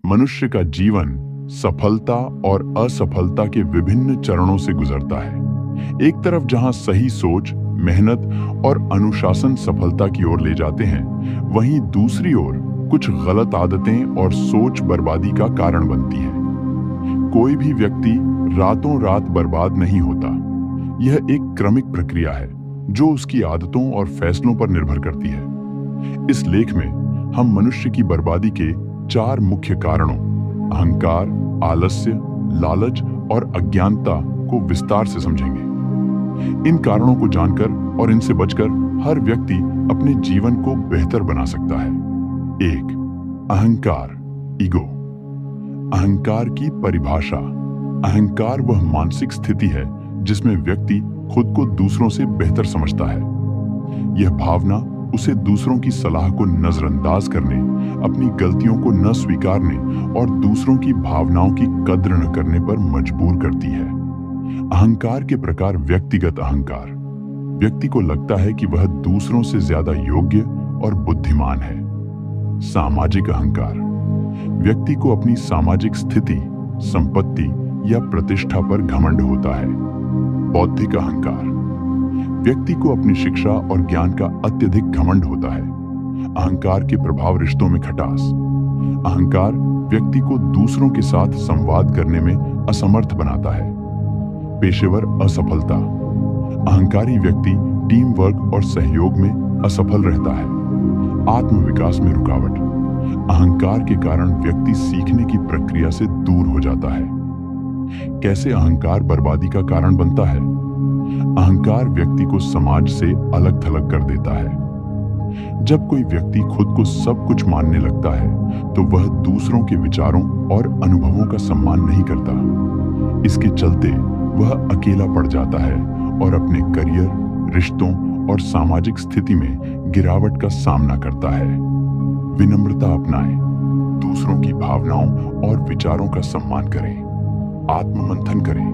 मनुष्य का जीवन सफलता और असफलता के विभिन्न चरणों से गुजरता है। एक तरफ जहां सही सोच, मेहनत और अनुशासन सफलता की ओर ले जाते हैं, वहीं दूसरी ओर कुछ गलत आदतें और सोच बर्बादी का कारण बनती हैं। कोई भी व्यक्ति रातों रात बर्बाद नहीं होता। यह एक क्रमिक प्रक्रिया है जो उसकी आदतों और फैसलों पर निर्भर करती है। इस लेख में हम मनुष्य की बर्बादी के 4 मुख्य कारणों अहंकार, आलस्य, लालच और अज्ञानता को विस्तार से समझेंगे। इन कारणों को जानकर और इनसे बचकर हर व्यक्ति अपने जीवन को बेहतर बना सकता है। 1. अहंकार, ईगो। अहंकार की परिभाषा। अहंकार वह मानसिक स्थिति है जिसमें व्यक्ति खुद को दूसरों से बेहतर समझता है। यह भावना उसे दूसरों की सलाह को नजरअंदाज करने, अपनी गलतियों को न स्वीकारने और दूसरों की भावनाओं की कद्र न करने पर मजबूर करती है। अहंकार के प्रकार। व्यक्तिगत अहंकार। व्यक्ति को लगता है कि वह दूसरों से ज्यादा योग्य और बुद्धिमान है। सामाजिक अहंकार। व्यक्ति को अपनी सामाजिक स्थिति, संपत्ति या प्रतिष्ठा पर घमंड होता है। बौद्धिक अहंकार। व्यक्ति को अपनी शिक्षा और ज्ञान का अत्यधिक घमंड होता है। अहंकार के प्रभाव रिश्तों में खटास। अहंकार व्यक्ति को दूसरों के साथ संवाद करने में असमर्थ बनाता है। पेशेवर असफलता। अहंकारी व्यक्ति टीम वर्क और सहयोग में असफल रहता है। आत्मविकास में रुकावट। अहंकार के कारण व्यक्ति सीखने की प्रक्रिया से दूर हो जाता है। कैसे अहंकार बर्बादी का कारण बनता है? अहंकार व्यक्ति को समाज से अलग थलग कर देता है। जब कोई व्यक्ति खुद को सब कुछ मानने लगता है तो वह दूसरों के विचारों और अनुभवों का सम्मान नहीं करता। इसके चलते वह अकेला पड़ जाता है और अपने करियर, रिश्तों और सामाजिक स्थिति में गिरावट का सामना करता है। विनम्रता अपनाएं। दूसरों की भावनाओं और विचारों का सम्मान करें। आत्ममंथन करें।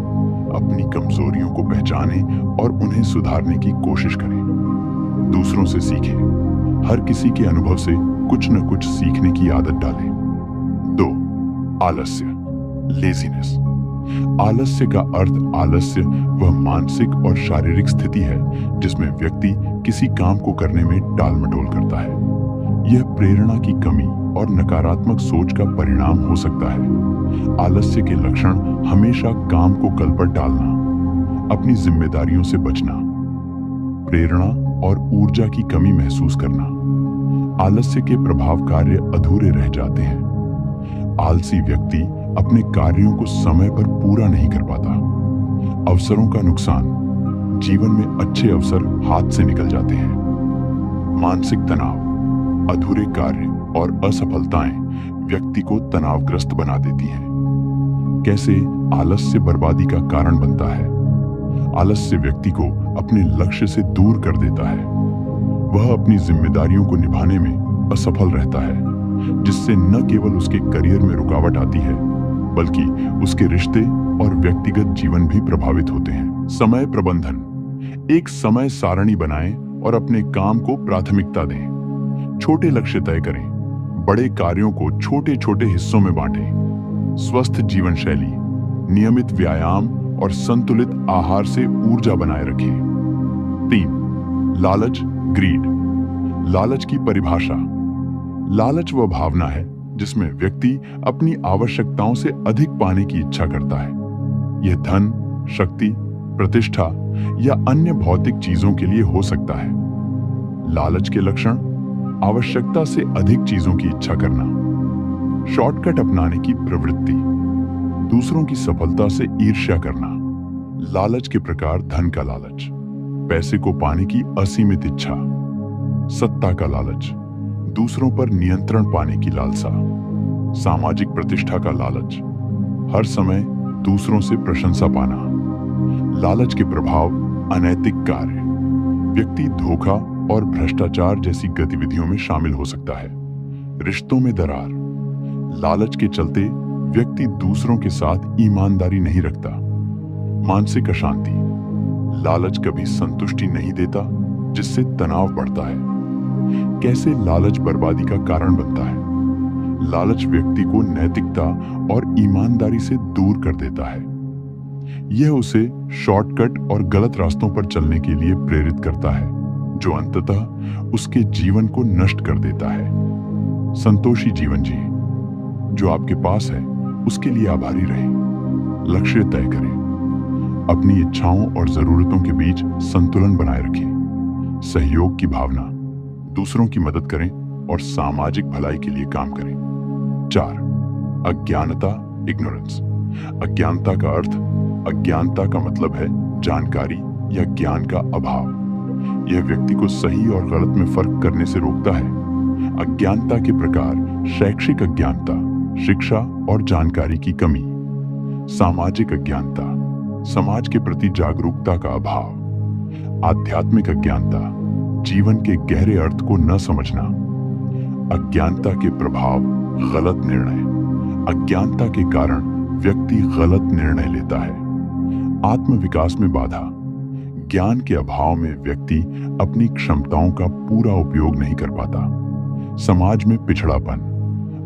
अपनी कमजोरियों को पहचानें और उन्हें सुधारने की कोशिश करें। दूसरों से सीखें। हर किसी के अनुभव से कुछ न कुछ सीखने की आदत डालें। 2. आलस्य, लेजीनेस। आलस्य का अर्थ आलस्य वह मानसिक और शारीरिक स्थिति है जिसमें व्यक्ति किसी काम को करने में टालमटोल करता है। यह प्रेरणा की कमी और नकारात्मक सोच का परिणाम हो सकता है। आलस्य के लक्षण हमेशा काम को कल पर टालना, अपनी जिम्मेदारियों से बचना, प्रेरणा और ऊर्जा की कमी महसूस करना। आलस्य के प्रभाव कार्य अधूरे रह जाते हैं। आलसी व्यक्ति अपने कार्यों को समय पर पूरा नहीं कर पाता। अवसरों का नुकसान। जीवन में अच्छे अवसर हाथ से निकल जाते हैं। मानसिक तनाव। अधूरे कार्य और असफलताएं व्यक्ति को तनावग्रस्त बना देती हैं। कैसे आलस्य बर्बादी का कारण बनता है? आलस्य व्यक्ति को अपने लक्ष्य से दूर कर देता है। वह अपनी जिम्मेदारियों को निभाने में असफल रहता है, जिससे न केवल उसके करियर में रुकावट आती है, बल्कि उसके रिश्ते और व्यक्तिगत जीवन भी प्रभावित होते हैं। समय प्रबंधन। एक समय सारणी बनाएं और अपने काम को प्राथमिकता दें। छोटे लक्ष्य तय करें। बड़े कार्यों को छोटे छोटे हिस्सों में बांटें। स्वस्थ जीवन शैली। नियमित व्यायाम और संतुलित आहार से ऊर्जा बनाए रखें। 3. लालच, ग्रीड। लालच की परिभाषा। लालच वह भावना है जिसमें व्यक्ति अपनी आवश्यकताओं से अधिक पाने की इच्छा करता है। यह धन, शक्ति, प्रतिष्ठा या अन्य भौतिक चीजों के लिए हो सकता है। लालच के लक्षण। आवश्यकता से अधिक चीजों की इच्छा करना, शॉर्टकट अपनाने की प्रवृत्ति, दूसरों की सफलता से ईर्ष्या करना। लालच के प्रकार। धन का लालच, पैसे को पाने की असीमित इच्छा, सत्ता का लालच, दूसरों पर नियंत्रण पाने की लालसा, सामाजिक प्रतिष्ठा का लालच, हर समय दूसरों से प्रशंसा पाना। लालच के प्रभाव। अनैतिक कार्य। व्यक्ति धोखा और भ्रष्टाचार जैसी गतिविधियों में शामिल हो सकता है। रिश्तों में दरार। लालच के चलते व्यक्ति दूसरों के साथ ईमानदारी नहीं रखता। मानसिक अशांति। लालच कभी संतुष्टि नहीं देता, जिससे तनाव बढ़ता है। कैसे लालच बर्बादी का कारण बनता है? लालच व्यक्ति को नैतिकता और ईमानदारी से दूर कर देता है। यह उसे शॉर्टकट और गलत रास्तों पर चलने के लिए प्रेरित करता है, जो अंततः उसके जीवन को नष्ट कर देता है। संतोषी जीवन जिए। जो आपके पास है उसके लिए आभारी रहें। लक्ष्य तय करें। अपनी इच्छाओं और जरूरतों के बीच संतुलन बनाए रखें। सहयोग की भावना, दूसरों की मदद करें और सामाजिक भलाई के लिए काम करें। 4. अज्ञानता, इग्नोरेंस। अज्ञानता का अर्थ, अज्ञानता का मतलब है जानकारी या ज्ञान का अभाव। यह व्यक्ति को सही और गलत में फर्क करने से रोकता है। अज्ञानता के प्रकार: शैक्षिक अज्ञानता, शिक्षा और जानकारी की कमी। सामाजिक अज्ञानता, समाज के प्रति जागरूकता का अभाव। आध्यात्मिक अज्ञानता, जीवन के गहरे अर्थ को न समझना। अज्ञानता के प्रभाव: गलत निर्णय। अज्ञानता के कारण व्यक्ति गलत निर्णय लेता है। आत्मविकास में बाधा। ज्ञान के अभाव में व्यक्ति अपनी क्षमताओं का पूरा उपयोग नहीं कर पाता। समाज में पिछड़ापन।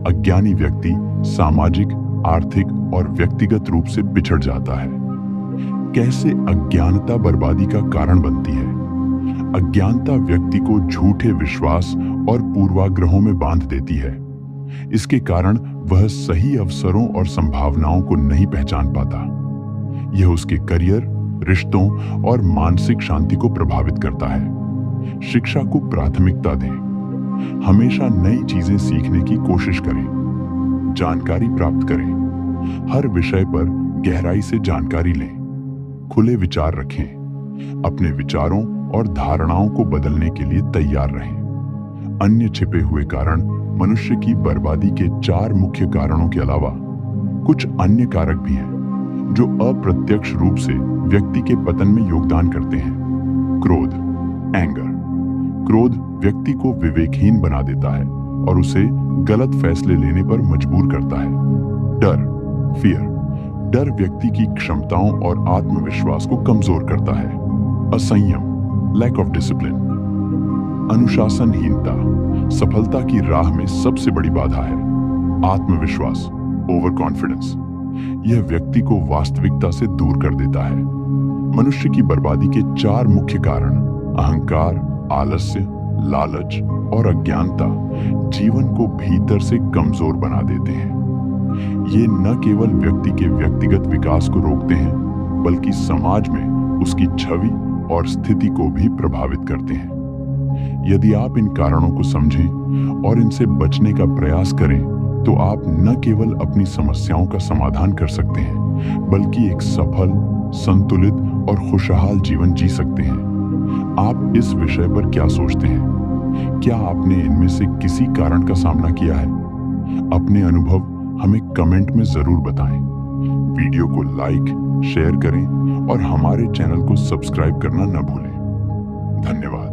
अज्ञानी व्यक्ति सामाजिक, आर्थिक और व्यक्तिगत रूप से पिछड़ जाता है। कैसे अज्ञानता बर्बादी का कारण बनती है? अज्ञानता व्यक्ति को झूठे विश्वास और पूर्वाग्रहों में बांध देती है। इसके कारण वह सही अवसरों और संभावनाओं को नहीं पहचान पाता। यह उसके करियर, रिश्तों और मानसिक शांति को प्रभावित करता है। शिक्षा को प्राथमिकता दें। हमेशा नई चीजें सीखने की कोशिश करें। जानकारी प्राप्त करें। हर विषय पर गहराई से जानकारी लें। खुले विचार रखें। अपने विचारों और धारणाओं को बदलने के लिए तैयार रहें। अन्य छिपे हुए कारण। मनुष्य की बर्बादी के 4 मुख्य कारणों के अलावा कुछ अन्य कारक भी हैं जो अप्रत्यक्ष रूप से व्यक्ति के पतन में योगदान करते हैं। क्रोध, एंगर। क्रोध व्यक्ति को विवेकहीन बना देता है और उसे गलत फैसले लेने पर मजबूर करता है। डर, फियर। डर व्यक्ति की क्षमताओं और आत्मविश्वास को कमजोर करता है। असंयम, लैक ऑफ डिसिप्लिन। अनुशासनहीनता सफलता की राह में सबसे बड़ी बाधा है। आत्मविश्वास, ओवर कॉन्फिडेंस। यह व्यक्ति को वास्तविकता से दूर कर देता है। मनुष्य की बर्बादी के 4 मुख्य कारण: अहंकार, आलस्य, लालच और अज्ञानता जीवन को भीतर से कमजोर बना देते हैं। ये न केवल व्यक्ति के व्यक्तिगत विकास को रोकते हैं, बल्कि समाज में उसकी छवि और स्थिति को भी प्रभावित करते हैं। यदि आप इन कारणों को समझें और इनसे बचने का प्रयास करें, तो आप न केवल अपनी समस्याओं का समाधान कर सकते हैं, बल्कि एक सफल, संतुलित और खुशहाल जीवन जी सकते हैं। आप इस विषय पर क्या सोचते हैं? क्या आपने इनमें से किसी कारण का सामना किया है? अपने अनुभव हमें कमेंट में जरूर बताएं। वीडियो को लाइक, शेयर करें और हमारे चैनल को सब्सक्राइब करना न भूलें। धन्यवाद।